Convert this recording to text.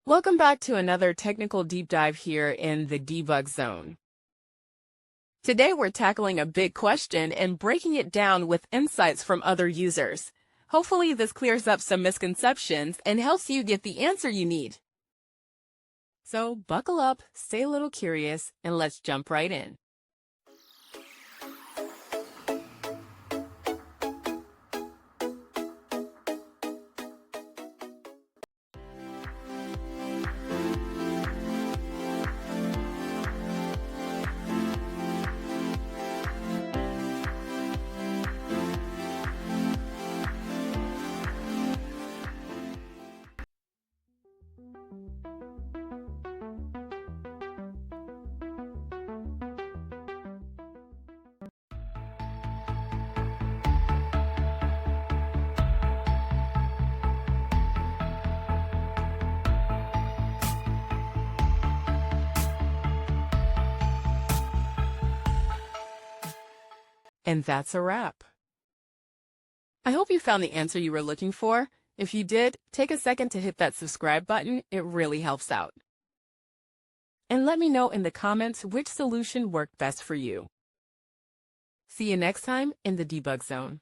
Welcome back to another technical deep dive here in the debug zone. Today we're tackling a big question and breaking it down with insights from other users. Hopefully this clears up some misconceptions and helps you get the answer you need. So buckle up, stay a little curious, and let's jump right in. And that's a wrap. I hope you found the answer you were looking for. If you did, take a second to hit that subscribe button. It really helps out. And let me know in the comments which solution worked best for you. See you next time in the debug zone.